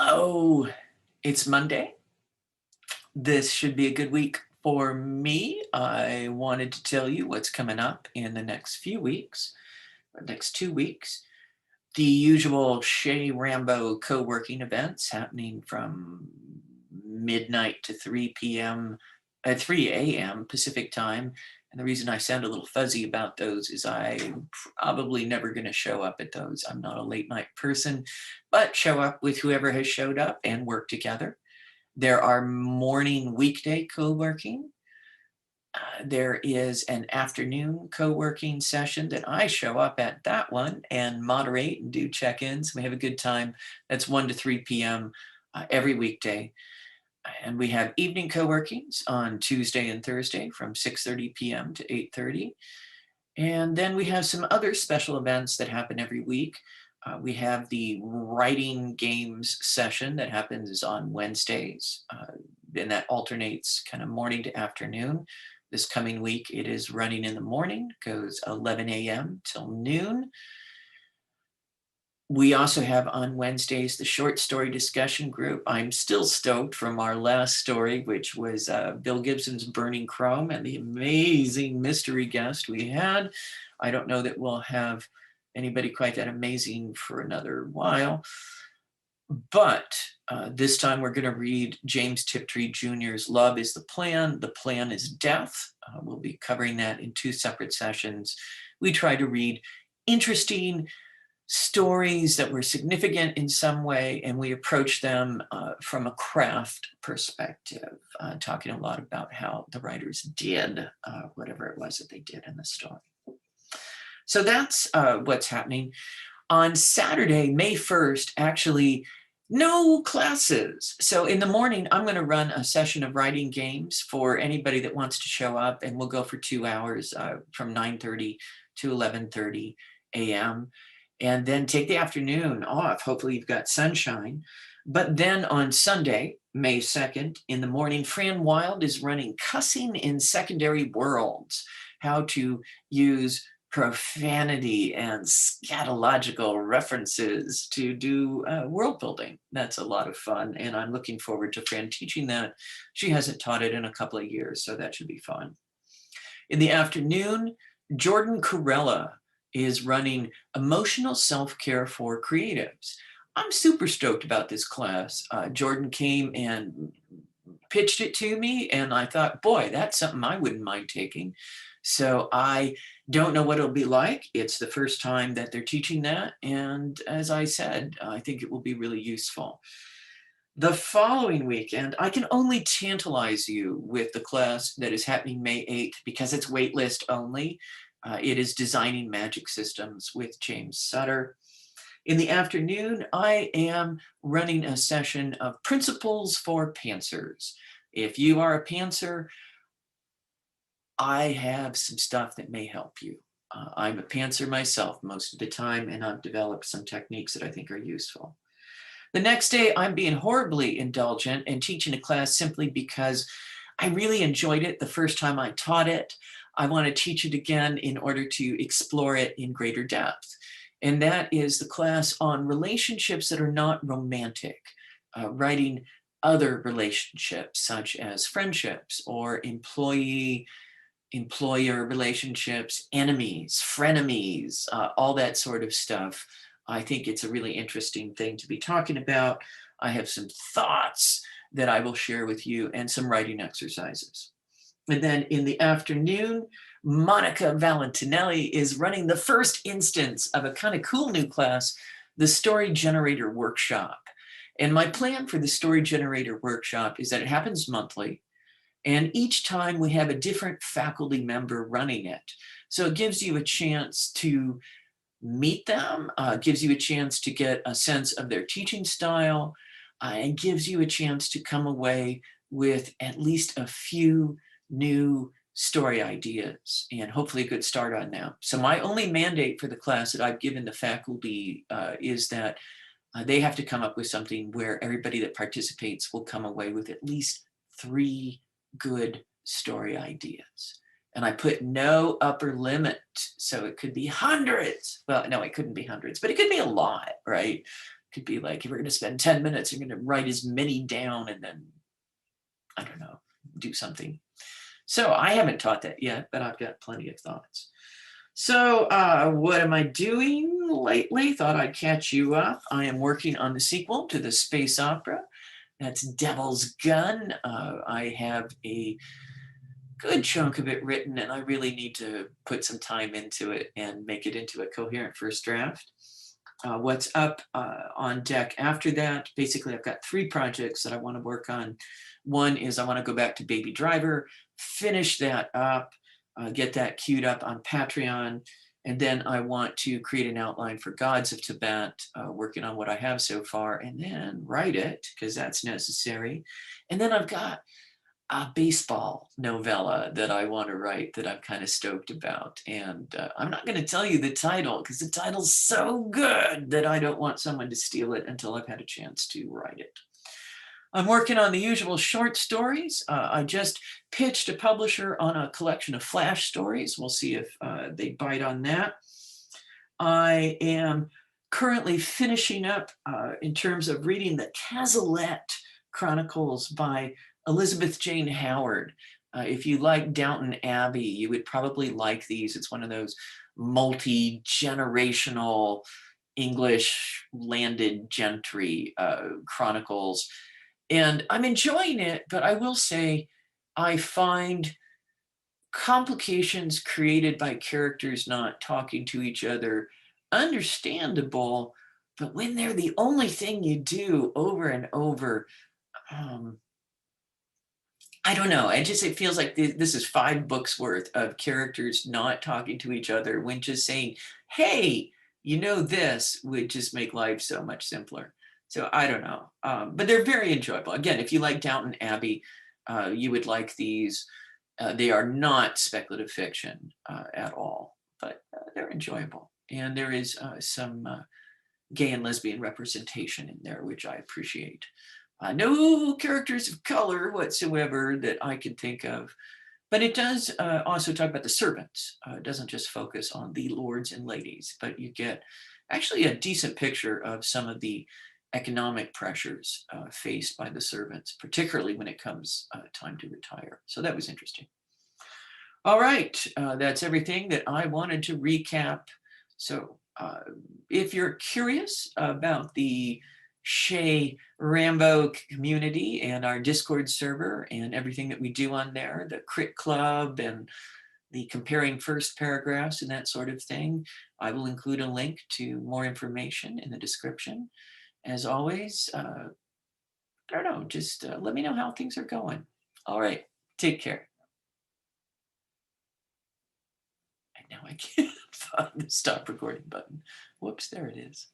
Hello, it's Monday. This should be a good week for me. I wanted to tell you what's coming up in the next few weeks, or next 2 weeks. The usual Rambo co-working events happening from midnight to 3 p.m. at 3 a.m. Pacific time. And the reason I sound a little fuzzy about those is I'm probably never going to show up at those. I'm not a late night person, but show up with whoever has showed up and work together. There are morning weekday co-working. There is an afternoon co-working session that I show up at that one and moderate and do check-ins. We have a good time. That's 1 to 3 p.m. Every weekday. And we have evening co-workings on Tuesday and Thursday from 6:30 p.m. to 8:30. And then we have some other special events that happen every week. We have the writing games session that happens on Wednesdays, and that alternates kind of morning to afternoon. This coming week, it is running in the morning, goes 11 a.m. till noon. We also have on Wednesdays the short story discussion group. I'm still stoked from our last story, which was Bill Gibson's Burning Chrome and the amazing mystery guest we had. I don't know that we'll have anybody quite that amazing for another while, but this time we're going to read James Tiptree Jr.'s Love is the Plan. The Plan is Death. We'll be covering that in 2 separate sessions. We try to read interesting stories that were significant in some way, and we approach them from a craft perspective, talking a lot about how the writers did whatever it was that they did in the story. So that's what's happening. On Saturday, May 1st, actually, no classes. So in the morning, I'm going to run a session of writing games for anybody that wants to show up, and we'll go for 2 hours from 9:30 to 11:30 a.m. and then take the afternoon off. Hopefully you've got sunshine. But then on Sunday, May 2nd, in the morning, Fran Wilde is running Cussing in Secondary Worlds, how to use profanity and scatological references to do world building. That's a lot of fun, and I'm looking forward to Fran teaching that. She hasn't taught it in a couple of years, so that should be fun. In the afternoon, Jordan Kurella is running Emotional Self-Care for Creatives. I'm super stoked about this class. Jordan came and pitched it to me, and I thought, boy, that's something I wouldn't mind taking. So I don't know what it'll be like. It's the first time that they're teaching that, and as I said, I think it will be really useful. The following weekend, I can only tantalize you with the class that is happening May 8th because it's waitlist only. It is Designing Magic Systems with James Sutter. In the afternoon, I am running a session of Principles for Pantsers. If you are a pantser, I have some stuff that may help you. I'm a pantser myself most of the time, and I've developed some techniques that I think are useful. The next day, I'm being horribly indulgent and teaching a class simply because I really enjoyed it the first time I taught it. I want to teach it again in order to explore it in greater depth. And that is the class on relationships that are not romantic, writing other relationships such as friendships or employer relationships, enemies, frenemies, all that sort of stuff. I think it's a really interesting thing to be talking about. I have some thoughts that I will share with you and some writing exercises. And then in the afternoon, Monica Valentinelli is running the first instance of a kind of cool new class, the Story Generator Workshop. And my plan for the Story Generator Workshop is that it happens monthly. And each time we have a different faculty member running it. So it gives you a chance to meet them, gives you a chance to get a sense of their teaching style, and gives you a chance to come away with at least a few new story ideas and hopefully a good start on them. So my only mandate for the class that I've given the faculty is that they have to come up with something where everybody that participates will come away with at least 3 good story ideas. And I put no upper limit, so it could be hundreds. Well, no, it couldn't be hundreds, but it could be a lot, right? Could be like, if we're going to spend 10 minutes, you're going to write as many down and then, I don't know, do something. So I haven't taught that yet, but I've got plenty of thoughts. So what am I doing lately? Thought I'd catch you up. I am working on the sequel to the space opera. That's Devil's Gun. I have a good chunk of it written, and I really need to put some time into it and make it into a coherent first draft. What's up on deck after that? Basically, I've got 3 projects that I want to work on. One is I want to go back to Baby Driver, finish that up, get that queued up on Patreon, and then I want to create an outline for Gods of Tibet, working on what I have so far, and then write it, because that's necessary. And then I've got a baseball novella that I want to write that I'm kind of stoked about. And I'm not going to tell you the title because the title's so good that I don't want someone to steal it until I've had a chance to write it. I'm working on the usual short stories. I just pitched a publisher on a collection of flash stories. We'll see if they bite on that. I am currently finishing up in terms of reading the Cazalet Chronicles by Elizabeth Jane Howard. If you like Downton Abbey, you would probably like these. It's one of those multi-generational English landed gentry chronicles. And I'm enjoying it, but I will say I find complications created by characters not talking to each other understandable, but when they're the only thing you do over and over, I don't know. It feels like this is 5 books worth of characters not talking to each other when just saying, hey, you know, this would just make life so much simpler. So I don't know. But they're very enjoyable. Again, if you like Downton Abbey, you would like these. They are not speculative fiction at all, but they're enjoyable. And there is some gay and lesbian representation in there, which I appreciate. No characters of color whatsoever that I can think of, but it does also talk about the servants. It doesn't just focus on the lords and ladies, but you get actually a decent picture of some of the economic pressures faced by the servants, particularly when it comes time to retire. So that was interesting. All right, that's everything that I wanted to recap. So if you're curious about the Shea Rambo community and our Discord server and everything that we do on there, the Crit Club and the comparing first paragraphs and that sort of thing, I will include a link to more information in the description. As always, I don't know, just let me know how things are going. All right, take care. And now I can't find the stop recording button. Whoops, there it is.